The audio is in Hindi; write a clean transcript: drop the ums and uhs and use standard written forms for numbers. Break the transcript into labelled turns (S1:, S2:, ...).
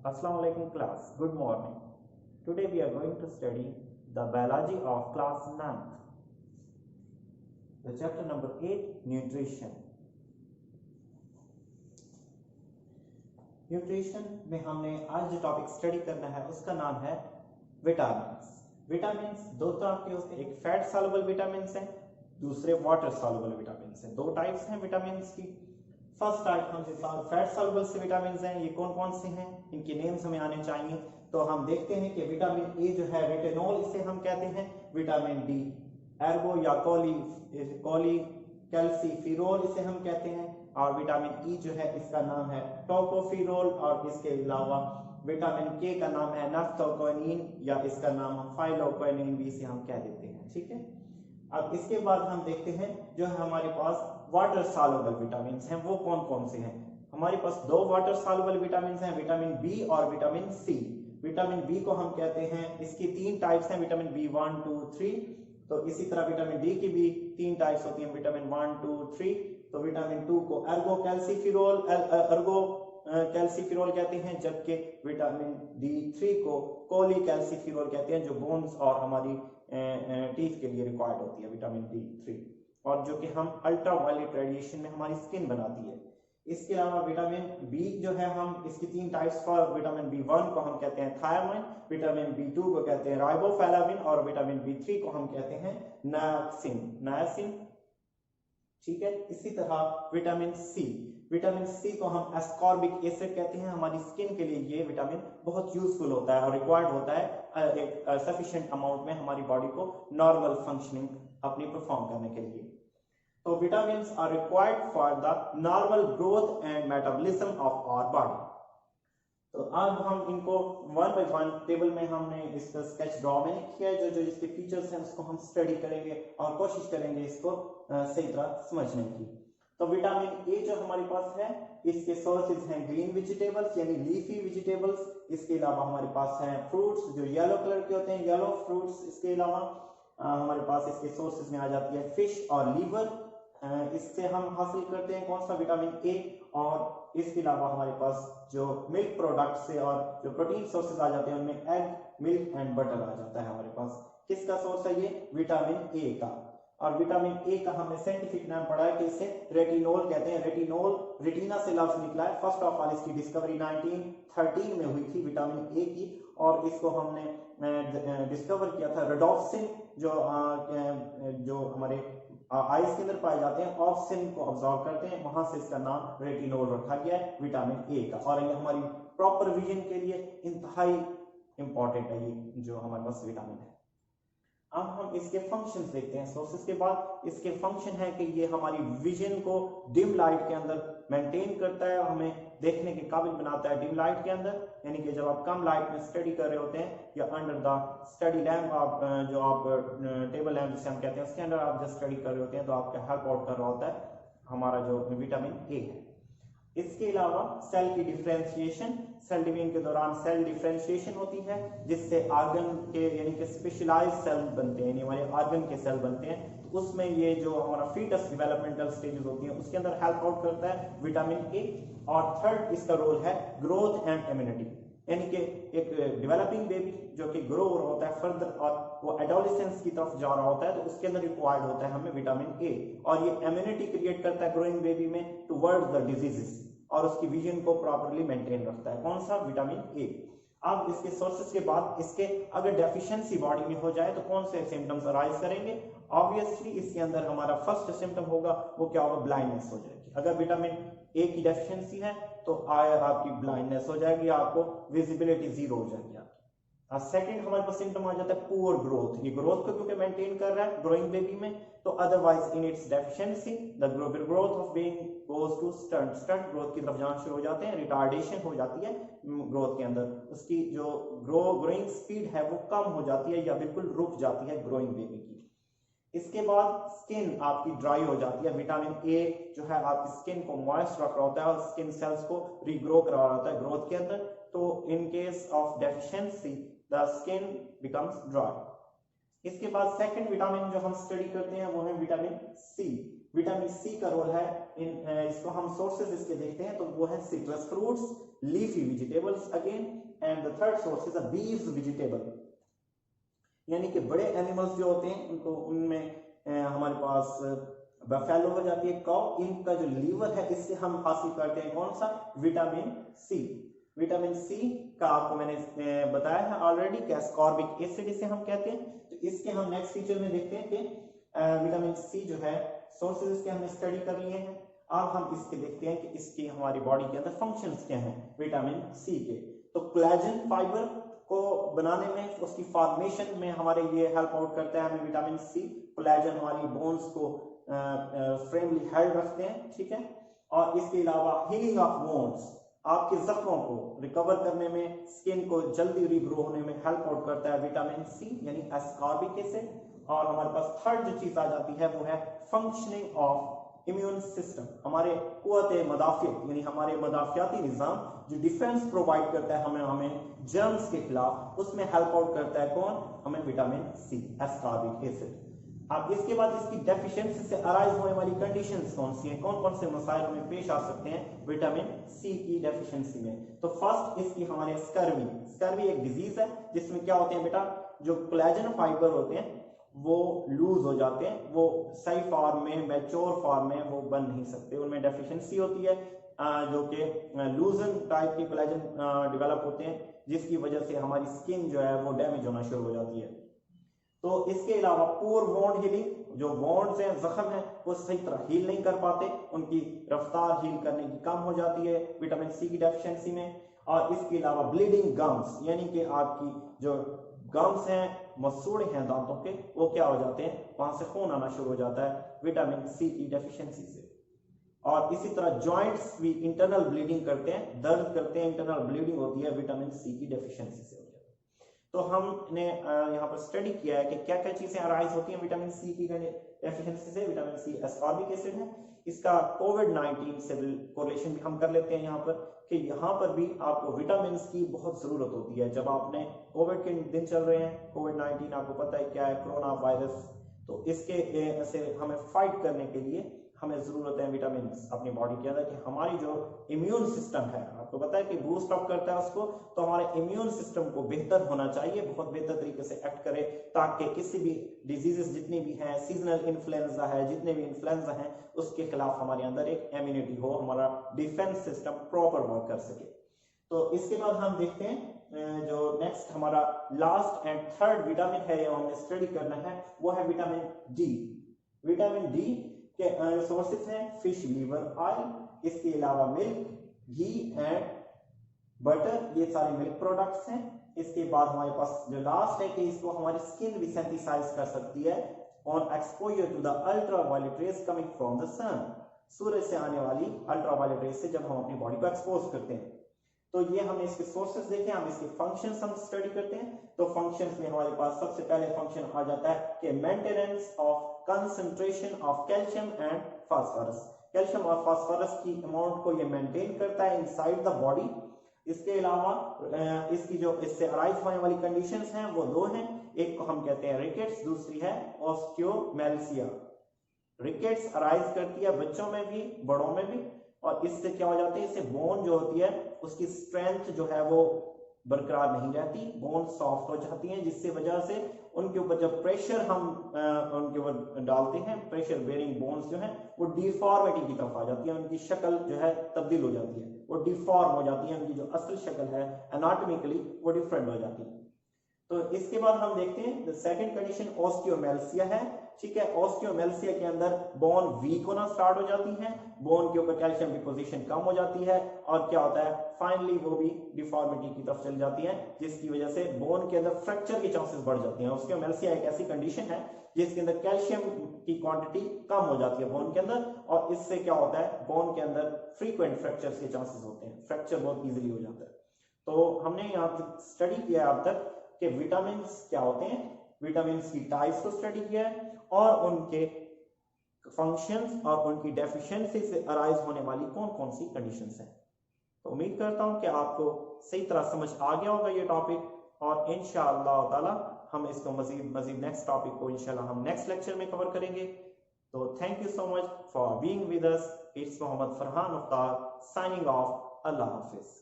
S1: Assalamu alaikum class. Good morning. Today we are going to study the biology of class 9th. The chapter number 8, nutrition. Nutrition में हमने आज जो टॉपिक स्टडी करना है उसका नाम है विटामिन्स। विटामिन्स दो तरह के होते हैं, एक फैट सॉल्युबल विटामिन्स हैं, दूसरे वाटर सॉल्युबल विटामिन्स हैं। दो टाइप्स हैं विटामिन्स की। फर्स्ट टाइप हमसे फैट सॉल्युबल से विटामिन्स हैं। ये कौन कौन से हैं, इनके नेम्स हमें आने चाहिए। तो हम देखते हैं कि विटामिन ए जो है रेटिनोल, इसे हम कहते हैं। विटामिन डी एर्गो या कोली कैल्सीफिरोल इसे हम कहते हैं। और विटामिन ई जो है इसका नाम है टोकोफिरोल। और इसके अलावा विटामिन के का नाम है नाफ्थोक्विनिन या इसका नाम हम फाइलोक्विनिन भी इसे हम कह देते हैं। ठीक है, अब इसके बाद हम देखते हैं जो है हमारे पास वाटर सॉल्युबल विटामिन हैं, वो कौन कौन से हैं। हमारे पास दो वाटर सॉल्युबल विटामिन हैं, विटामिन बी और विटामिन सी। विटामिन बी को हम कहते हैं, इसकी तीन टाइप्स हैं, विटामिन बी 1, 2, 3। तो इसी तरह विटामिन डी की भी तीन टाइप्स होती हैं, विटामिन 1, 2, 3। तो विटामिन 2 को एर्गो कैल्सीफिरोल कहते हैं, जबकि विटामिन डी 3 को कोली कैल्सीफिरोल कहते हैं, जो बोन्स और हमारी टीथ के लिए रिक्वायर्ड होती है विटामिन डी 3, और जो कि हम अल्ट्रा वायलेट रेडिएशन में हमारी स्किन बनाती है। इसके अलावा विटामिन बी जो है, हम इसकी तीन टाइप्स पर विटामिन बी 1 को हम कहते हैं थायमाइन, विटामिन बी 2 को कहते हैं राइबोफ्लाविन और विटामिन बी 3 को हम कहते हैं नायसिन। ठीक है, इसी तरह विटामिन सी को हम एस्कॉर्बिक एसिड कहते हैं। हमारी स्किन के लिए ये विटामिन बहुत यूजफुल होता है और रिक्वायर्ड होता है एक सफिशिएंट अमाउंट में हमारी बॉडी को नॉर्मल फंक्शनिंग अपनी परफॉर्म करने के लिए। तो vitamins are required for the normal growth and metabolism of our body. तो अब हम इनको वन बाय वन टेबल में हमने इसका स्केच ड्रॉ में किया है। जो इसके फीचर्स हैं उसको हम स्टडी करेंगे और कोशिश करेंगे इसको सही तरह समझने की। तो विटामिन ए जो हमारे पास है, इसके सोर्सेज हैं ग्रीन वेजिटेबल्स यानी लीफी वेजिटेबल्स। इसके अलावा हमारे पास हैं फ्रूट्स जो येलो कलर के होते हैं, येलो फ्रूट्स। इसके अलावा हमारे पास इसके सोर्सेज में आ जाती है फिश और लीवर, इससे हम हासिल करते हैं कौन सा, विटामिन ए। और इसके अलावा हमारे पास जो मिल्क प्रोडक्ट से और जो प्रोटीन सोर्सेज आ जाते हैं उनमें एग, मिल्क एंड बटर आ जाता है हमारे पास। किसका सोर्स है ये, विटामिन ए का। और विटामिन ए का हमने साइंटिफिक नाम पढ़ा है कि इसे रेटिनोल कहते हैं। रेटिनोल रेटिना से लफ्ज निकला है। फर्स्ट ऑफ ऑल इसकी डिस्कवरी 1913 में हुई थी विटामिन ए की, और इसको हमने डिस्कवर किया था रोडोप्सिन जो हमारे आइस के अंदर पाए जाते हैं, ऑक्सिन को ऑब्जॉर्व करते हैं, वहां से इसका नाम रेटिनोल रखा गया है विटामिन ए का। और ये हमारी प्रॉपर विजन के लिए इंतहाई इंपॉर्टेंट है ये जो हमारे पास विटामिन है। अब हम इसके फंक्शंस देखते हैं। सोर्सेस के बाद इसके फंक्शन है कि ये हमारी विजन को डिम लाइट के अंदर मेंटेन करता है, हमें देखने के काबिल बनाता है डिम लाइट के अंदर। यानी कि जब आप कम लाइट में स्टडी कर रहे होते हैं या अंडर द स्टडी लैम्प, आप जो आप टेबल लैम्प जिसे हम कहते हैं उसके अंदर आप जब स्टडी कर रहे होते हैं तो आपका हेल्प आउट कर रहा होता है हमारा जो विटामिन ए है। इसके अलावा सेल की डिफरेंशिएशन, सेल डिवीजन के दौरान सेल डिफरेंशिएशन होती है, जिससे ऑर्गन के यानी कि स्पेशलाइज्ड सेल बनते हैं, यानी हमारे ऑर्गन के सेल बनते हैं। तो उसमें ये जो हमारा फीटस डेवलपमेंटल स्टेजेस होती हैं उसके अंदर हेल्प आउट करता है विटामिन ए। और थर्ड इसका रोल है ग्रोथ एंड इम्यूनिटी, यानी कि एक डेवलपिंग बेबी जो कि ग्रो हो रहा होता है फर्दर और वो एडोलेसेंस की तरफ जा रहा होता है, तो उसके अंदर रिक्वायर्ड होता है हमें विटामिन ए। और ये इम्यूनिटी क्रिएट करता है ग्रोइंग बेबी में टुवर्ड्स द डिजीजेस, और उसकी विजन को प्रॉपर्ली मेंटेन रखता है। कौन सा, विटामिन ए। अब इसके सोर्सेज के बाद इसके अगर डेफिशिएंसी बॉडी में हो जाए तो कौन से सिम्टम्स अराइज करेंगे। ऑब्वियसली इसके अंदर हमारा फर्स्ट सिम्टम होगा वो क्या होगा, ब्लाइंडनेस हो जाएगी। अगर विटामिन ए की डेफिशिएंसी है तो आपकी ब्लाइंडनेस हो जाएगी, आपको विजिबिलिटी जीरो हो जाएगी आपकी। सेकंड हमारे पास सिम्टम आ जाता है पुअर ग्रोथ। ये ग्रोथ को क्योंकि मेंटेन कर रहा है ग्रोइंग बेबी में, तो otherwise in its deficiency the growth of being goes to stunt growth की तरफ जाना शुरू हो जाते हैं, रिटार्डेशन हो जाती है ग्रोथ के अंदर, उसकी जो ग्रोइंग स्पीड है वो कम हो जाती है या बिल्कुल रुक जाती है ग्रोइंग बेबी की। इसके बाद स्किन आपकी ड्राई हो जाती है। विटामिन ए जो है आपकी स्किन को मॉइस्ट रख रहा होता है और स्किन सेल्स को रीग्रो करा रहा होता है ग्रोथ के अंदर। तो in case of deficiency the skin becomes dry. इसके बाद सेकंड विटामिन जो हम स्टडी करते हैं वो है विटामिन सी। विटामिन सी का रोल है इसको हम सोर्सेज इसके देखते हैं तो वो है citrus fruits, leafy vegetables again, and the third source is a bees vegetable, यानी कि बड़े एनिमल्स जो होते हैं उनको उनमें हमारे पास बफेलो हो जाती है, काउ, इनका जो लीवर है इससे हम हासिल करते हैं कौन सा, विटामिन सी। विटामिन सी का आपको मैंने बताया है ऑलरेडी कि एस्कॉर्बिक एसिड इसे हम कहते हैं। तो इसके हम नेक्स्ट फीचर में देखते हैं कि विटामिन सी जो है सोर्सेज इसके हमने स्टडी कर लिए हैं। अब हम इसके देखते हैं कि इसकी हमारी बॉडी के अंदर फंक्शंस क्या हैं विटामिन सी के। तो कोलेजन फाइबर को बनाने में, उसकी फॉर्मेशन में हमारे लिए हेल्प आउट करता है हमें विटामिन सी। कोलेजन हमारी बोन्स को फ्रेमली हेल्ड रखते हैं, ठीक है। और इसके अलावा हीलिंग ऑफ वोन्स, आपके जख्मों को रिकवर करने में, स्किन को जल्दी रिग्रो होने में हेल्प आउट करता है विटामिन सी यानी एस्कॉर्बिक एसिड। और हमारे पास थर्ड जो चीज आ जाती है वो है फंक्शनिंग ऑफ इम्यून सिस्टम, हमारे कुव्वत मदाफियत यानी हमारे मदाफियाती निजाम जो डिफेंस प्रोवाइड करता है हमें जर्म्स के खिलाफ, उसमें हेल्प आउट करता है कौन, हमें विटामिन सी एस्कॉर्बिक एसिड। अब इसके बाद इसकी डेफिशिएंसी से अराइज होने वाली कंडीशंस कौन सी हैं, कौन कौन से मसाइल हमें पेश आ सकते हैं विटामिन सी की डेफिशिएंसी में। तो फर्स्ट इसकी हमारे स्कर्वी एक डिजीज है जिसमें क्या होते हैं बेटा, जो कोलेजन फाइबर होते हैं वो लूज हो जाते हैं, वो सही फॉर्म में, मैच्योर फॉर्म में वो बन नहीं सकते, उनमें डेफिशिएंसी होती है, जो कि लूजन टाइप के कोलेजन डेवलप होते हैं जिसकी वजह से हमारी स्किन जो है वो डैमेज होना शुरू हो जाती है। तो इसके अलावा पुअर वोंड हीलिंग, जो वोंड्स हैं, जख्म है, वो सही तरह हील नहीं कर पाते, उनकी रफ्तार हील करने की कम हो जाती है विटामिन सी की डेफिशिएंसी में। और इसके अलावा ब्लीडिंग गम्स, यानी कि आपकी जो गम्स हैं, मसूड़े हैं दांतों के, वो क्या हो जाते हैं, वहां से खून आना शुरू हो जाता है विटामिन सी की डेफिशिएंसी से। और इसी तरह जॉइंट्स भी इंटरनल ब्लीडिंग करते हैं, दर्द करते हैं, इंटरनल ब्लीडिंग होती है विटामिन सी की डेफिशिएंसी से। तो हमने यहाँ पर स्टडी किया है कि क्या क्या चीजें अराइज होती हैं विटामिन सी की डेफिशिएंसी से। विटामिन सी एस्कॉर्बिक एसिड है, इसका कोविड-19 से कोरिलेशन भी हम कर लेते हैं यहाँ पर, कि यहाँ पर भी आपको विटामिन की बहुत जरूरत होती है। जब आपने कोविड के दिन चल रहे हैं, कोविड-19 आपको पता है क्या है, कोरोना वायरस, तो इसके से हमें फाइट करने के लिए हमें जरूरत है विटामिन अपनी बॉडी के अंदर, कि हमारी जो इम्यून सिस्टम है, आपको पता है कि बूस्ट अप करता है उसको, तो हमारे इम्यून सिस्टम को बेहतर होना चाहिए, बहुत बेहतर तरीके से एक्ट करे, ताकि किसी भी डिजीजेस जितनी भी हैं, सीजनल इन्फ्लुएंजा है, जितने भी इन्फ्लुएंजा हैं, उसके खिलाफ हमारे अंदर एक इम्यूनिटी हो, हमारा डिफेंस सिस्टम प्रॉपर वर्क कर सके। तो इसके बाद हम देखते हैं जो नेक्स्ट हमारा लास्ट एंड थर्ड विटामिन है, ये हमने स्टडी करना है, वो है विटामिन डी। विटामिन डी के सोर्सेस हैं फिश लीवर ऑयल, इसके अलावा मिल्क, घी एंड बटर, ये सारे मिल्क प्रोडक्ट्स हैं। इसके बाद हमारे पास जो लास्ट है कि इसको हमारी स्किन भी सिंथेसाइज कर सकती है on exposure to the ultraviolet rays coming from the sun, सूरज से आने वाली अल्ट्रावायलेट रेज से जब हम अपनी बॉडी को एक्सपोज करते हैं। तो ये हमने इसके सोर्सेस देखे, हम इसके फंक्शंस हम स्टडी करते हैं। तो फंक्शंस में हमारे पास सबसे पहले फंक्शन आ जाता है कि maintenance of concentration of calcium and phosphorus, calcium और फास्फोरस की अमाउंट को ये मेंटेन करता है इनसाइड द बॉडी। इसके अलावा इसकी जो इससे अराइज होने वाली कंडीशंस हैं वो दो हैं, एक को हम कहते हैं रिकेट्स, दूसरी है ऑस्टियोमेलासिया। रिकेट्स अराइज करती है बच्चों में भी, बड़ों में भी, और इससे क्या हो जाती है, इससे बोन जो होती है उसकी स्ट्रेंथ जो है वो बरकरार नहीं रहती, बोन सॉफ्ट हो जाती हैं, जिससे वजह से उनके ऊपर जब प्रेशर हम उनके ऊपर डालते हैं, प्रेशर बेरिंग बोन्स जो है वो डिफॉर्मिटी की तरफ आ जाती है, उनकी शक्ल जो है तब्दील हो जाती है, वो डिफॉर्म हो जाती है, उनकी जो असल शक्ल है एनाटॉमिकली वो डिफरेंट हो जाती है। तो इसके बाद हम देखते हैं द सेकंड कंडीशन ऑस्टियोमेलासिया है, ठीक है। ऑस्टियोमेलासिया के अंदर बोन वीक होना स्टार्ट हो जाती है, बोन के ऊपर कैल्शियम डिपोजिशन कम हो जाती है, और क्या होता है फाइनली वो भी डिफॉर्मिटी की तरफ चली जाती है, जिसकी वजह से बोन के अंदर फ्रैक्चर के चांसेस बढ़ जाते हैं। ऑस्टियोमेलासिया एक ऐसी कंडीशन है जिसके अंदर कैल्शियम की क्वांटिटी कम हो जाती है बोन के अंदर, और इससे क्या होता है बोन के अंदर फ्रीक्वेंट फ्रैक्चर्स के चांसेस होते हैं, फ्रैक्चर बहुत इजीली हो जाता है। तो हमने यहाँ स्टडी किया अब तक कि विटामिन क्या होते हैं, विटामिन की टाइप्स को स्टडी किया है, और उनके फंक्शंस और उनकी डेफिशिएंसी से अराइज होने वाली कौन कौन सी कंडीशंस हैं। तो उम्मीद करता हूं कि आपको सही तरह समझ आ गया होगा ये टॉपिक, और इंशाअल्लाह ताला हम इसको मजीद नेक्स्ट टॉपिक को इंशाअल्लाह हम नेक्स्ट लेक्चर में कवर करेंगे। तो thank you so much for being with us. It's Mohammad Farhan Aftar signing off. Allah Hafiz.